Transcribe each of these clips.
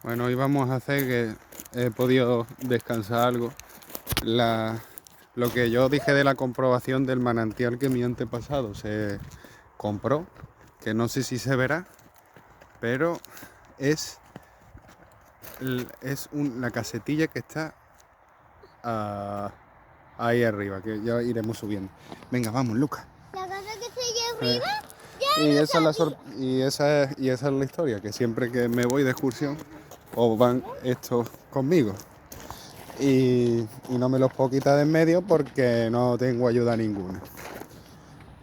Bueno, hoy vamos a hacer que he podido descansar algo. Lo que yo dije de la comprobación del manantial que mi antepasado se compró, que no sé si se verá, pero es, la casetilla que está ahí arriba, que ya iremos subiendo. Venga, vamos, Lucas. La casa que está allá arriba, Y esa es la historia, que siempre que me voy de excursión, o van estos conmigo. Y no me los puedo quitar de en medio porque no tengo ayuda ninguna.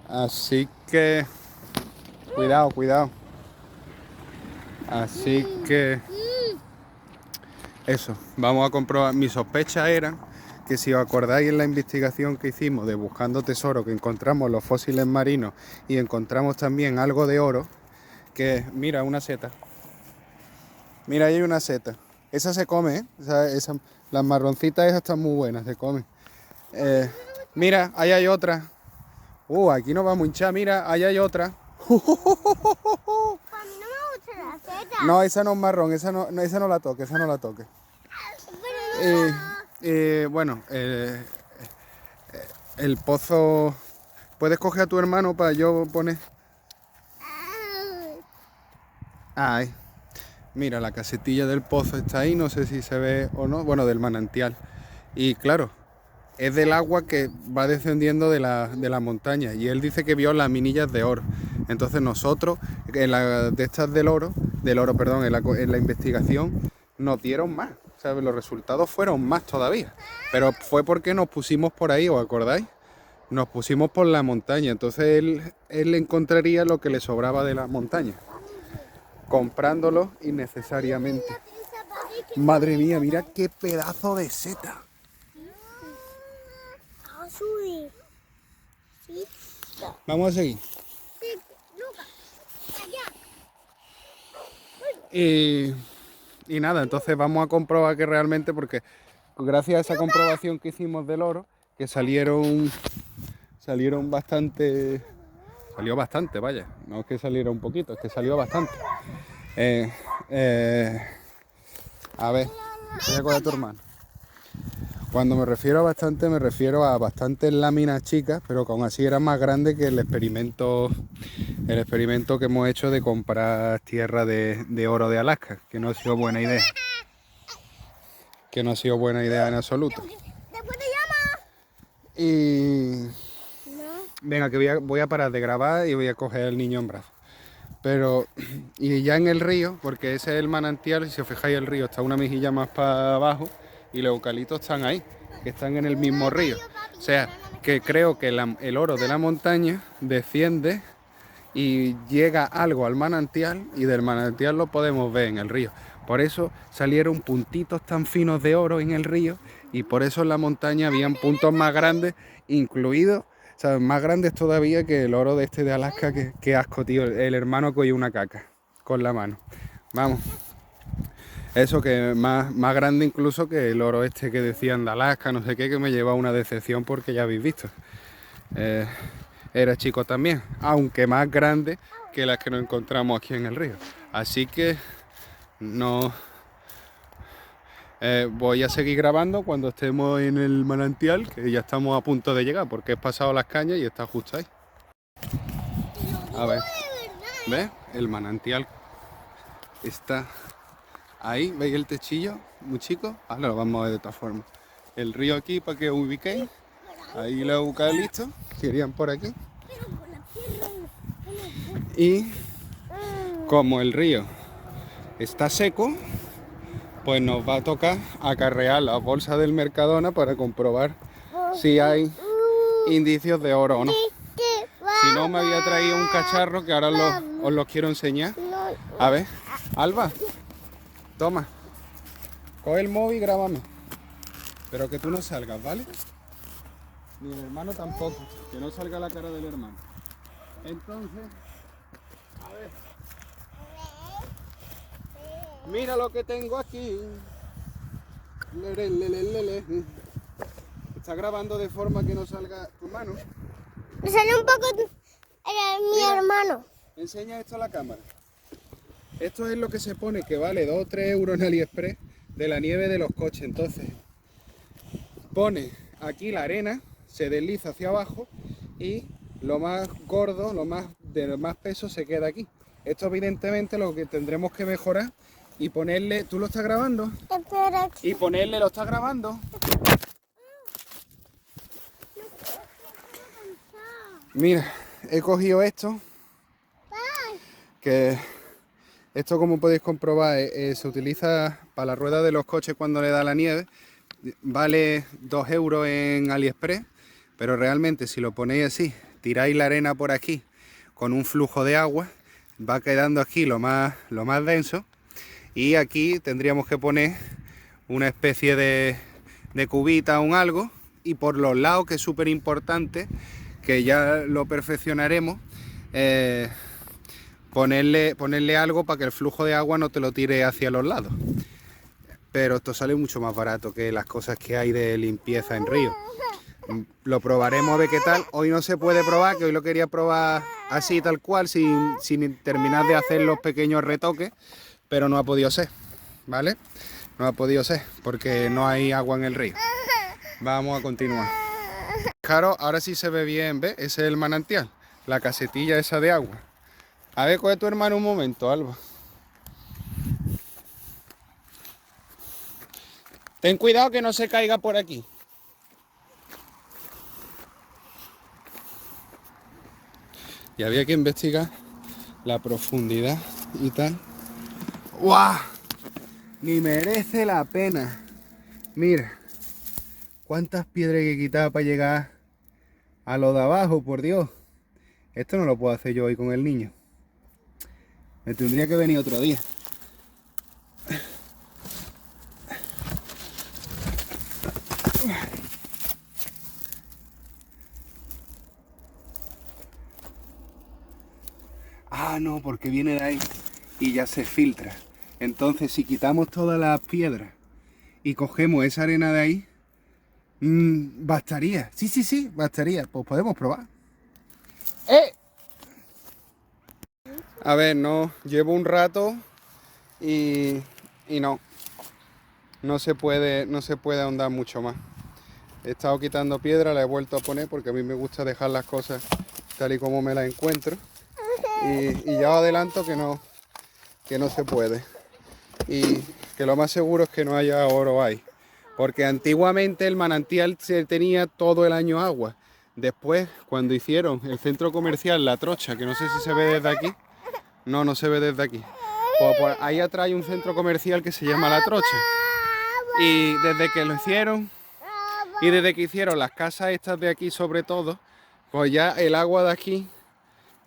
Así que cuidado. Así que eso, vamos a comprobar. Mi sospecha era que, si os acordáis, en la investigación que hicimos de Buscando Tesoro, que encontramos los fósiles marinos y encontramos también algo de oro, que mira, una seta. Mira, ahí hay una seta. Esa se come, ¿eh? Las marroncitas esas están muy buenas, se comen. Mira, ahí hay otra. Aquí nos vamos a hinchar, mira, ahí hay otra. a mí no me gusta la seta. No, esa no es marrón, esa no la toque, Bueno, el pozo... ¿Puedes coger a tu hermano para yo poner? Ay, mira, la casetilla del pozo está ahí, no sé si se ve o no, bueno, del manantial. Y claro, es del agua que va descendiendo de la montaña, y él dice que vio las minillas de oro. Entonces nosotros, de estas del oro, perdón, en la investigación nos dieron más, ¿sabes? Los resultados fueron más todavía, pero fue porque nos pusimos por ahí, ¿os acordáis? Nos pusimos por la montaña, entonces él encontraría lo que le sobraba de la montaña, comprándolo innecesariamente. Madre mía, mira qué pedazo de seta. Vamos a seguir. Y nada, entonces vamos a comprobar que realmente, porque gracias a esa comprobación que hicimos del oro, que salieron bastante, salió bastante, vaya, no es que saliera un poquito, es que salió bastante. A ver, voy a coger a tu hermano. Cuando me refiero a bastante, me refiero a bastantes láminas chicas, pero que aún así eran más grandes que el experimento que hemos hecho de comprar tierra de oro de Alaska, que no ha sido buena idea. Que no ha sido buena idea en absoluto. Y... venga, que voy a parar de grabar y voy a coger al niño en brazos. Pero, y ya en el río, porque ese es el manantial, si os fijáis, el río está una mejilla más para abajo y los eucaliptos están ahí, que están en el mismo río. O sea, que creo que el oro de la montaña desciende y llega algo al manantial, y del manantial lo podemos ver en el río. Por eso salieron puntitos tan finos de oro en el río, y por eso en la montaña habían puntos más grandes, incluidos, o sea, más grandes todavía que el oro de Alaska. Que asco, tío. El hermano cogió una caca con la mano. Vamos. Eso, que más grande incluso que el oro que decían de Alaska, no sé qué, que me lleva a una decepción, porque ya habéis visto. Era chico también, aunque más grande que las que nos encontramos aquí en el río. Así que no... voy a seguir grabando cuando estemos en el manantial, que ya estamos a punto de llegar, porque he pasado las cañas y está justo ahí. A ver, ¿ves? El manantial está ahí, ¿veis el techillo? Muy chico. Ahora lo vamos a ver de esta forma. El río aquí, para que os ubiquéis. Ahí los eucaliptos que irían por aquí. Y como el río está seco, pues nos va a tocar acarrear la bolsa del Mercadona para comprobar si hay indicios de oro o no. Si no, me había traído un cacharro que ahora os los quiero enseñar. A ver, Alba, toma, coge el móvil y grábame. Pero que tú no salgas, ¿vale? Ni el hermano tampoco, que no salga la cara del hermano. Entonces, a ver, mira lo que tengo aquí. Está grabando de forma que no salga tu mano. Me sale un poco mi hermano. Enseña esto a la cámara. Esto es lo que se pone, que vale 2 o 3 euros en AliExpress, de la nieve de los coches. Entonces, pone aquí la arena, se desliza hacia abajo y lo más gordo, de más peso se queda aquí. Esto evidentemente lo que tendremos que mejorar y ponerle... ¿Tú lo estás grabando? Espera. Y ponerle... ¿Lo estás grabando? Mira, he cogido esto, que esto, como podéis comprobar, se utiliza para la rueda de los coches cuando le da la nieve. Vale 2 euros en AliExpress, pero realmente si lo ponéis así, tiráis la arena por aquí con un flujo de agua, va quedando aquí lo más denso, y aquí tendríamos que poner una especie de cubita o un algo, y por los lados, que es súper importante, que ya lo perfeccionaremos, ponerle algo para que el flujo de agua no te lo tire hacia los lados. Pero esto sale mucho más barato que las cosas que hay de limpieza en río. Lo probaremos a ver qué tal. Hoy no se puede probar, que hoy lo quería probar así tal cual, sin terminar de hacer los pequeños retoques, pero no ha podido ser, ¿vale? No ha podido ser porque no hay agua en el río. Vamos a continuar. Claro, ahora sí se ve bien, ¿ves? Ese es el manantial, la casetilla esa de agua. A ver, coge tu hermano un momento, Alba. Ten cuidado que no se caiga por aquí. Y había que investigar la profundidad y tal. ¡Guau! Ni merece la pena. Mira, cuántas piedras hay que quitar para llegar a lo de abajo, por Dios. Esto no lo puedo hacer yo hoy con el niño. Me tendría que venir otro día. Ah, no, porque viene de ahí y ya se filtra. Entonces, si quitamos todas las piedras y cogemos esa arena de ahí, bastaría. Sí, bastaría. Pues podemos probar. A ver, no, llevo un rato y no se puede ahondar mucho más. He estado quitando piedra, la he vuelto a poner porque a mí me gusta dejar las cosas tal y como me las encuentro. Y ya adelanto que no se puede. Y que lo más seguro es que no haya oro ahí. Porque antiguamente el manantial se tenía todo el año agua. Después, cuando hicieron el centro comercial La Trocha, que no sé si se ve desde aquí. No se ve desde aquí. Pues ahí atrás hay un centro comercial que se llama La Trocha. Y desde que lo hicieron, y desde que hicieron las casas estas de aquí sobre todo, pues ya el agua de aquí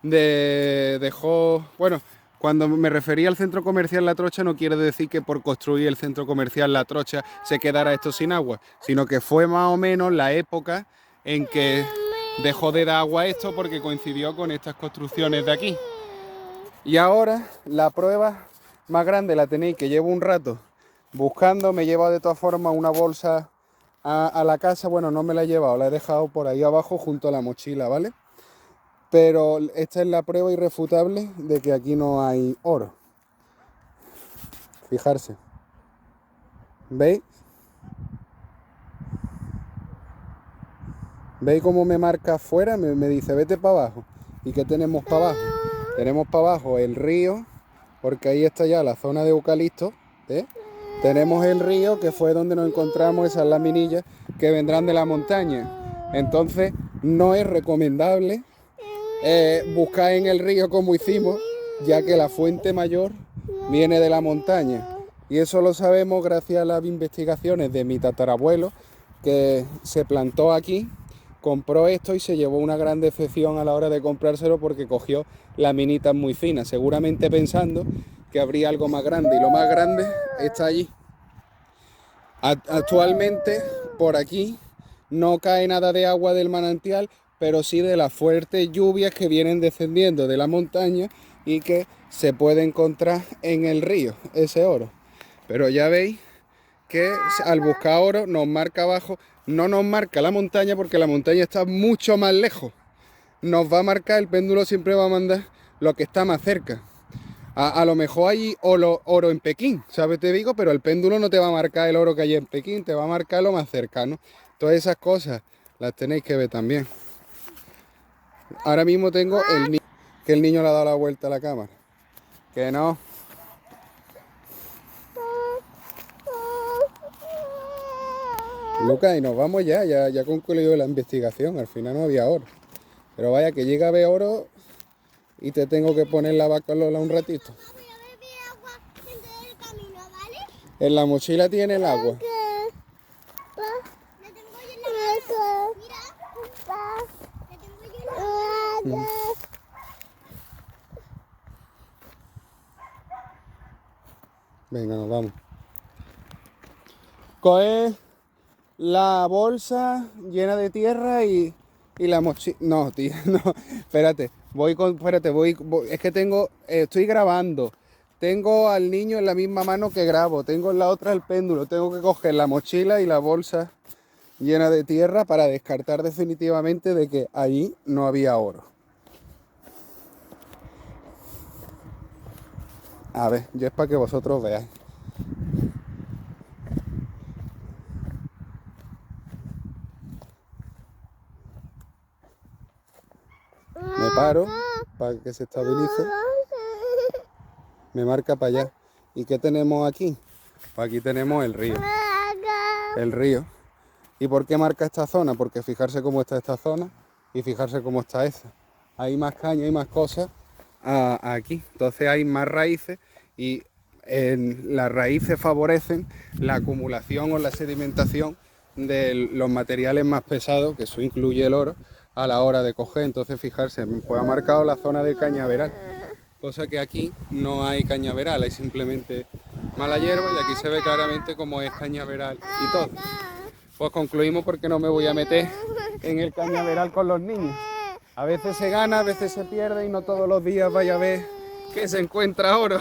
dejó... Bueno, cuando me refería al centro comercial La Trocha no quiere decir que por construir el centro comercial La Trocha se quedara esto sin agua, sino que fue más o menos la época en que dejó de dar agua esto porque coincidió con estas construcciones de aquí. Y ahora la prueba más grande la tenéis, que llevo un rato buscando. Me he llevado de todas formas una bolsa a la casa. Bueno, no me la he llevado, la he dejado por ahí abajo junto a la mochila, ¿vale? Pero esta es la prueba irrefutable de que aquí no hay oro. Fijarse. ¿Veis? ¿Veis cómo me marca afuera? Me dice, vete para abajo. ¿Y qué tenemos para abajo? Tenemos para abajo el río, porque ahí está ya la zona de eucalipto. ¿Eh? Tenemos el río, que fue donde nos encontramos esas laminillas que vendrán de la montaña. Entonces, no es recomendable buscar en el río como hicimos, ya que la fuente mayor viene de la montaña. Y eso lo sabemos gracias a las investigaciones de mi tatarabuelo, que se plantó aquí, compró esto y se llevó una gran decepción a la hora de comprárselo porque cogió laminitas muy finas, seguramente pensando que habría algo más grande, y lo más grande está allí. Actualmente por aquí no cae nada de agua del manantial, pero sí de las fuertes lluvias que vienen descendiendo de la montaña y que se puede encontrar en el río, ese oro. Pero ya veis que al buscar oro nos marca abajo, no nos marca la montaña porque la montaña está mucho más lejos. Nos va a marcar, el péndulo siempre va a mandar lo que está más cerca. A lo mejor hay oro en Pekín, ¿sabes? Te digo, pero el péndulo no te va a marcar el oro que hay en Pekín, te va a marcar lo más cercano. Todas esas cosas las tenéis que ver también. Ahora mismo tengo que el niño le ha dado la vuelta a la cámara. Que no. Lucas, y nos vamos ya concluyó la investigación, al final no había oro. Pero vaya, que llega a ver oro y te tengo que poner la vaca Lola un ratito. Voy a beber agua en el camino, ¿vale? En la mochila tiene el agua. La tengo yo en la mano. Mira. La tengo yo en la mano. Venga, nos vamos. Coge la bolsa llena de tierra y la mochila. No, tío, no. Espérate, es que estoy grabando. Tengo al niño en la misma mano que grabo. Tengo en la otra el péndulo. Tengo que coger la mochila y la bolsa llena de tierra para descartar definitivamente de que allí no había oro. A ver, yo es para que vosotros veáis. Me paro para que se estabilice. Me marca para allá. ¿Y qué tenemos aquí? Pues aquí tenemos el río. El río. ¿Y por qué marca esta zona? Porque fijarse cómo está esta zona y fijarse cómo está esa. Hay más caña, hay más cosas aquí. Entonces hay más raíces y las raíces favorecen la acumulación o la sedimentación de los materiales más pesados, que eso incluye el oro, a la hora de coger. Entonces fijarse, pues ha marcado la zona de cañaveral, cosa que aquí no hay cañaveral, hay simplemente mala hierba y aquí se ve claramente cómo es cañaveral y todo. Pues concluimos porque no me voy a meter en el cañaveral con los niños. A veces se gana, a veces se pierde y no todos los días vaya a ver que se encuentra oro.